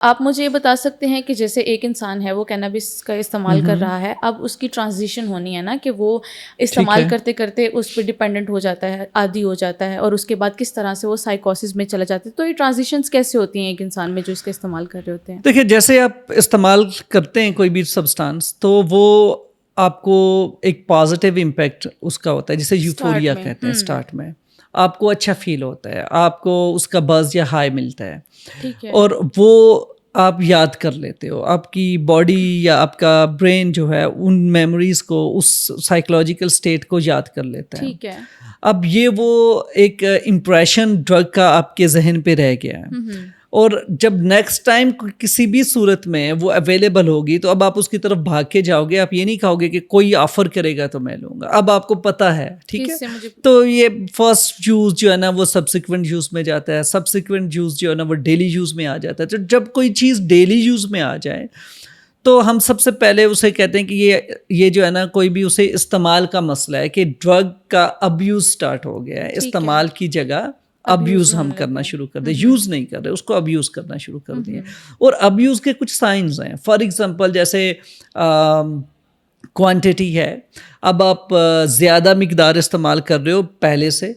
آپ مجھے یہ بتا سکتے ہیں کہ جیسے ایک انسان ہے وہ کینابس کا استعمال کر رہا ہے، اب اس کی ٹرانزیشن ہونی ہے نا کہ وہ استعمال کرتے کرتے اس پہ ڈپینڈنٹ ہو جاتا ہے، عادی ہو جاتا ہے، اور اس کے بعد کس طرح سے وہ سائیکوسس میں چلا جاتا ہے. تو یہ ٹرانزیشنز کیسے ہوتی ہیں ایک انسان میں جو اس کا استعمال کر رہے ہوتے ہیں؟ دیکھیے جیسے آپ استعمال کرتے ہیں کوئی بھی سبسٹانس تو وہ آپ کو ایک پازیٹیو امپیکٹ اس کا ہوتا ہے جسے یوفوریا کہتے ہیں. اسٹارٹ میں آپ کو اچھا فیل ہوتا ہے، آپ کو اس کا بز یا ہائی ملتا ہے، ٹھیک ہے، اور وہ آپ یاد کر لیتے ہو. آپ کی باڈی یا آپ کا برین جو ہے ان میموریز کو، اس سائیکولوجیکل اسٹیٹ کو یاد کر لیتا ہے. ٹھیک ہے. اب یہ وہ ایک امپریشن ڈرگ کا آپ کے ذہن پہ رہ گیا ہے، اور جب نیکسٹ ٹائم کسی بھی صورت میں وہ اویلیبل ہوگی تو اب آپ اس کی طرف بھاگ کے جاؤ گے. آپ یہ نہیں کہو گے کہ کوئی آفر کرے گا تو میں لوں گا. اب آپ کو پتہ ہے، ٹھیک ہے. تو یہ فرسٹ یوز جو ہے نا وہ سبسیکوینٹ یوز میں جاتا ہے، سبسیکوینٹ یوز جو ہے نا وہ ڈیلی یوز میں آ جاتا ہے. تو جب کوئی چیز ڈیلی یوز میں آ جائے تو ہم سب سے پہلے اسے کہتے ہیں کہ یہ جو ہے نا کوئی بھی اسے استعمال کا مسئلہ ہے کہ ڈرگ کا ابیوز سٹارٹ ہو گیا ہے. استعمال کی جگہ ابیوز ہم کرنا شروع کر دیں، یوز نہیں کر رہے، اس کو ابیوز کرنا شروع کر دیں. اور ابیوز کے کچھ سائنز ہیں. فار ایگزامپل جیسے کوانٹٹی ہے، اب آپ زیادہ مقدار استعمال کر رہے ہو پہلے سے،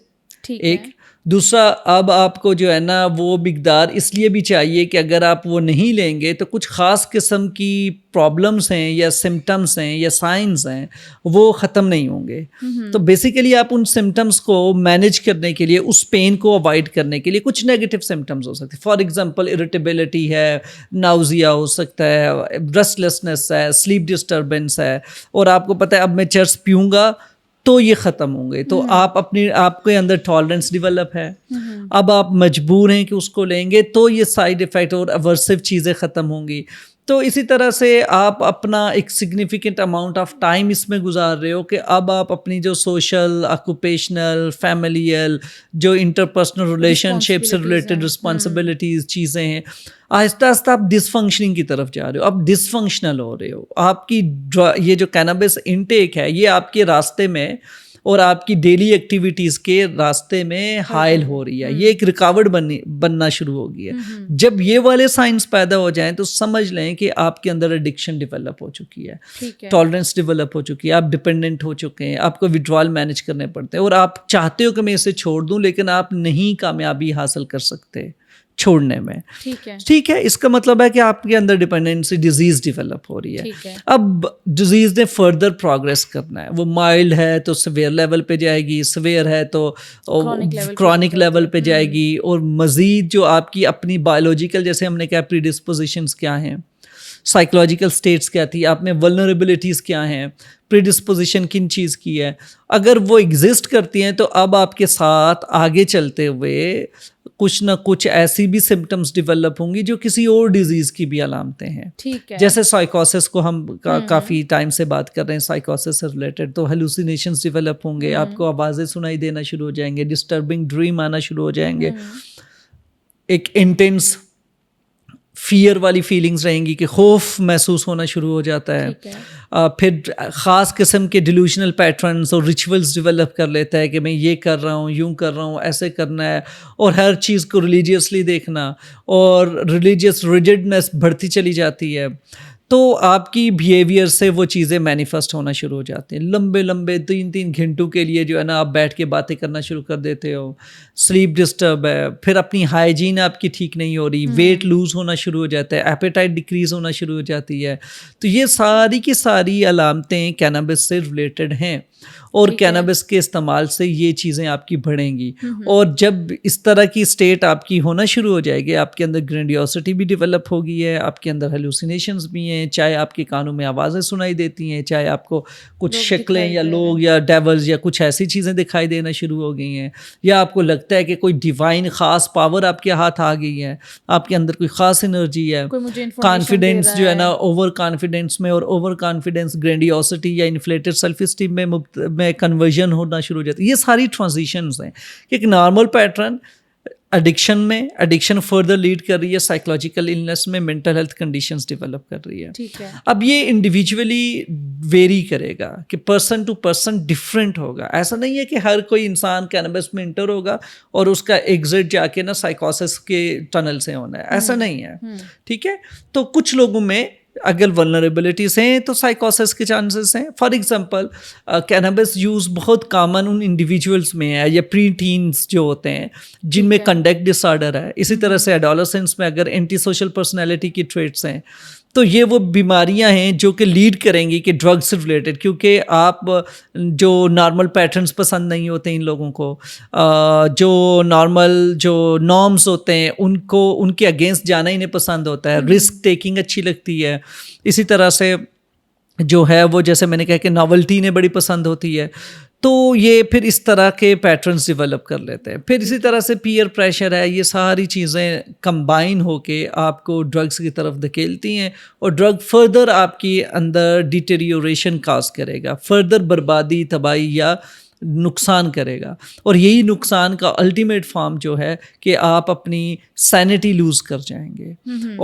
ایک. دوسرا، اب آپ کو جو ہے نا وہ مقدار اس لیے بھی چاہیے کہ اگر آپ وہ نہیں لیں گے تو کچھ خاص قسم کی پرابلمس ہیں یا سمٹمس ہیں یا سائنز ہیں وہ ختم نہیں ہوں گے. تو بیسیکلی آپ ان سمٹمس کو مینیج کرنے کے لیے، اس پین کو اوائڈ کرنے کے لیے کچھ نیگیٹو سمٹمس ہو سکتے ہیں. فار ایگزامپل اریٹیبلٹی ہے، ناؤزیا ہو سکتا ہے، ریسٹلیسنس ہے، سلیپ ڈسٹربنس ہے، اور آپ کو پتہ ہے اب میں چرس پیوں گا تو یہ ختم ہوں گے. تو آپ کے اندر ٹالرنس ڈیولپ ہے، اب آپ مجبور ہیں کہ اس کو لیں گے تو یہ سائیڈ ایفیکٹ اور ایورسو چیزیں ختم ہوں گی. تو اسی طرح سے آپ اپنا ایک سگنیفیکنٹ اماؤنٹ آف ٹائم اس میں گزار رہے ہو کہ اب آپ اپنی جو سوشل، آکوپیشنل، فیملیل، جو انٹرپرسنل ریلیشن شپ سے ریلیٹڈ رسپانسبلٹیز چیزیں ہیں، آہستہ آہستہ آپ ڈس فنکشننگ کی طرف جا رہے ہو. آپ ڈس فنکشنل ہو رہے ہو. آپ کی یہ جو کینابس انٹیک ہے یہ آپ کے راستے میں اور آپ کی ڈیلی ایکٹیویٹیز کے راستے میں حائل ہو رہی ہے. یہ ایک رکاوٹ بننا شروع ہو گئی ہے. جب یہ والے سائنس پیدا ہو جائیں تو سمجھ لیں کہ آپ کے اندر ایڈکشن ڈیولپ ہو چکی ہے، ٹالرنس ڈیولپ ہو چکی ہے، آپ ڈپینڈنٹ ہو چکے ہیں، آپ کو وڈرال مینیج کرنے پڑتے ہیں، اور آپ چاہتے ہو کہ میں اسے چھوڑ دوں لیکن آپ نہیں کامیابی حاصل کر سکتے چھوڑنے میں. ٹھیک ہے. اس کا مطلب ہے کہ آپ کے اندر ڈپینڈنسی ڈیزیز ڈیولپ ہو رہی ہے. اب ڈیزیز نے فردر پروگریس کرنا ہے. وہ مائلڈ ہے تو سویئر لیول پہ جائے گی، سویئر ہے تو کرونک لیول پہ جائے گی، اور مزید جو آپ کی اپنی بایولوجیکل، جیسے ہم نے کہا پری ڈسپوزیشنز کیا ہیں، سائیکولوجیکل سٹیٹس کیا تھی، آپ میں ولنریبلٹیز کیا ہیں، پری ڈسپوزیشن کن چیز کی ہے، اگر وہ ایگزسٹ کرتی ہیں تو اب آپ کے ساتھ آگے چلتے ہوئے کچھ نہ کچھ ایسی بھی سمٹمس ڈیولپ ہوں گی جو کسی اور ڈیزیز کی بھی علامتیں ہیں. جیسے سائیکوسس کو ہم کافی ٹائم سے بات کر رہے ہیں، سائیکوسس سے ریلیٹڈ تو ہیلوسینیشنز ڈیولپ ہوں گے، آپ کو آوازیں سنائی دینا شروع ہو جائیں گے، ڈسٹربنگ ڈریم آنا شروع ہو جائیں گے، ایک انٹینس فیئر والی فیلنگز رہیں گی کہ خوف محسوس ہونا شروع ہو جاتا ہے. پھر خاص قسم کے ڈیلوژنل پیٹرنز اور ریچولز ڈیولپ کر لیتا ہے کہ میں یہ کر رہا ہوں، یوں کر رہا ہوں، ایسے کرنا ہے، اور ہر چیز کو ریلیجیسلی دیکھنا، اور ریلیجیس ریجڈنس بڑھتی چلی جاتی ہے. تو آپ کی بیہیویئر سے وہ چیزیں مینیفیسٹ ہونا شروع ہو جاتے ہیں. لمبے 3 گھنٹوں کے لیے جو ہے نا آپ بیٹھ کے باتیں کرنا شروع کر دیتے ہو، سلیپ ڈسٹرب ہے، پھر اپنی ہائیجین آپ کی ٹھیک نہیں ہو رہی، ویٹ لوز ہونا شروع ہو جاتا ہے، ایپیٹائٹ ڈکریز ہونا شروع ہو جاتی ہے. تو یہ ساری کی ساری علامتیں کینابس سے ریلیٹڈ ہیں، اور کینابس کے استعمال سے یہ چیزیں آپ کی بڑھیں گی. اور جب اس طرح کی اسٹیٹ آپ کی ہونا شروع ہو جائے گی، آپ کے اندر گرینڈیوسٹی بھی ڈیولپ ہو گئی ہے، آپ کے اندر ہیلوسینیشنز بھی ہیں، چاہے آپ کے کانوں میں آوازیں سنائی دیتی ہیں، چاہے آپ کو کچھ شکلیں یا لوگ یا ڈیولز یا کچھ ایسی چیزیں دکھائی دینا شروع ہو گئی ہیں، یا آپ کو لگتا ہے کہ کوئی ڈیوائن خاص پاور آپ کے ہاتھ آ گئی ہے، آپ کے اندر کوئی خاص انرجی ہے، کانفیڈینس جو ہے نا اوور کانفیڈینس میں، اور اوور کانفیڈینس گرینڈیوسٹی یا انفلیٹڈ سیلف اسٹیم میں کنورژن ہونا شروع ہو جاتی ہے. یہ ساری ٹرانزیشنز ہیں کہ ایک نارمل پیٹرن ایڈکشن میں، ایڈکشن فردر لیڈ کر رہی ہے سائیکولوجیکل النس میں، مینٹل ہیلتھ کنڈیشنز ڈیولپ کر رہی ہے. ٹھیک ہے. اب یہ انڈیویجولی ویری کرے گا کہ پرسن ٹو پرسن ڈفرینٹ ہوگا. ایسا نہیں ہے کہ ہر کوئی انسان کینابس میں انٹر ہوگا اور اس کا ایگزٹ جا کے نا سائیکوسس کے ٹنل سے ہونا ہے، ایسا نہیں ہے. ٹھیک ہے. تو کچھ لوگوں میں اگر ولنریبلٹیز ہیں تو سائیکوسس کے چانسز ہیں. فار ایگزامپل کینابس یوز بہت کامن ان انڈیویجولس میں ہے، یا پری ٹینز جو ہوتے ہیں جن میں کنڈکٹ ڈس آرڈر ہے. اسی طرح سے ایڈولسنس میں اگر اینٹی سوشل پرسنالٹی کی ٹریٹس ہیں تو یہ وہ بیماریاں ہیں جو کہ لیڈ کریں گی کہ ڈرگ سے ریلیٹڈ، کیونکہ آپ جو نارمل پیٹرنس پسند نہیں ہوتے ان لوگوں کو، جو نارمل جو نارمز ہوتے ہیں ان کے اگینسٹ جانا انہیں پسند ہوتا ہے، رسک ٹیکنگ اچھی لگتی ہے. اسی طرح سے جو ہے وہ جیسے میں نے کہا کہ ناولٹی انہیں بڑی پسند ہوتی ہے. تو یہ پھر اس طرح کے پیٹرنز ڈیولپ کر لیتے ہیں. پھر اسی طرح سے پیئر پریشر ہے، یہ ساری چیزیں کمبائن ہو کے آپ کو ڈرگس کی طرف دھکیلتی ہیں، اور ڈرگ فردر آپ کی اندر ڈیٹیریوریشن کاز کرے گا، فردر بربادی، تباہی یا نقصان کرے گا. اور یہی نقصان کا الٹیمیٹ فارم جو ہے کہ آپ اپنی سینٹی لوز کر جائیں گے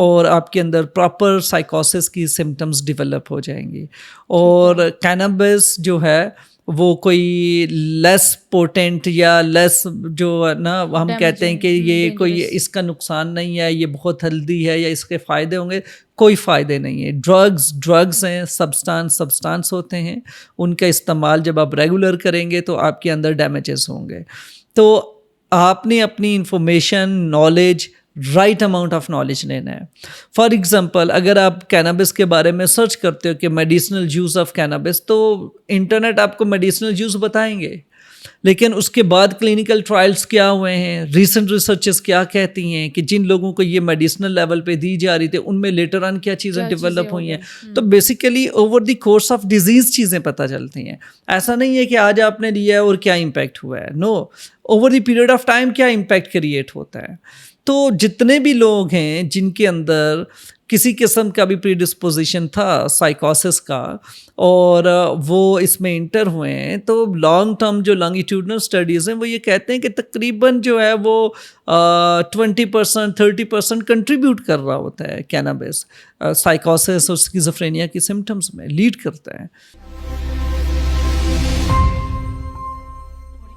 اور آپ کے اندر پراپر سائیکوسس کی سمٹمز ڈیولپ ہو جائیں گی. اور کینابس جو ہے وہ کوئی لیس پوٹنٹ یا لیس جو ہے نا ہم کہتے ہیں کہ یہ کوئی اس کا نقصان نہیں ہے، یہ بہت ہیلدی ہے یا اس کے فائدے ہوں گے، کوئی فائدے نہیں ہے. ڈرگز ہیں، سبسٹانس ہوتے ہیں، ان کا استعمال جب آپ ریگولر کریں گے تو آپ کے اندر ڈیمیجز ہوں گے. تو آپ نے اپنی information, knowledge, right amount of knowledge لینا ہے. فار ایگزامپل اگر آپ کینابس کے بارے میں سرچ کرتے ہو کہ میڈیسنل یوز آف کینابس، تو انٹرنیٹ آپ کو میڈیسنل یوز بتائیں گے، لیکن اس کے بعد کلینکل ٹرائلز کیا ہوئے ہیں، ریسنٹ ریسرچز کیا کہتی ہیں کہ جن لوگوں کو یہ میڈیسنل لیول پہ دی جا رہی تھی ان میں لیٹر آن کیا چیزیں ڈیولپ ہوئی ہیں. تو basically over the course of disease چیزیں پتہ چلتی ہیں. ایسا نہیں ہے کہ آج آپ نے لیا ہے اور کیا امپیکٹ ہوا ہے، no, over the period of time کیا امپیکٹ کریٹ ہوتا ہے. تو جتنے بھی لوگ ہیں جن کے اندر کسی قسم کا بھی پری ڈسپوزیشن تھا سائیکوسس کا اور وہ اس میں انٹر ہوئے ہیں، تو لانگ ٹرم جو لانگیٹیوڈنل اسٹڈیز ہیں وہ یہ کہتے ہیں کہ تقریباً جو ہے وہ 20% 30% کنٹریبیوٹ کر رہا ہوتا ہے کینابس سائیکوسس اور اسکیزوفرینیا کی سمٹمس میں لیڈ کرتا ہے.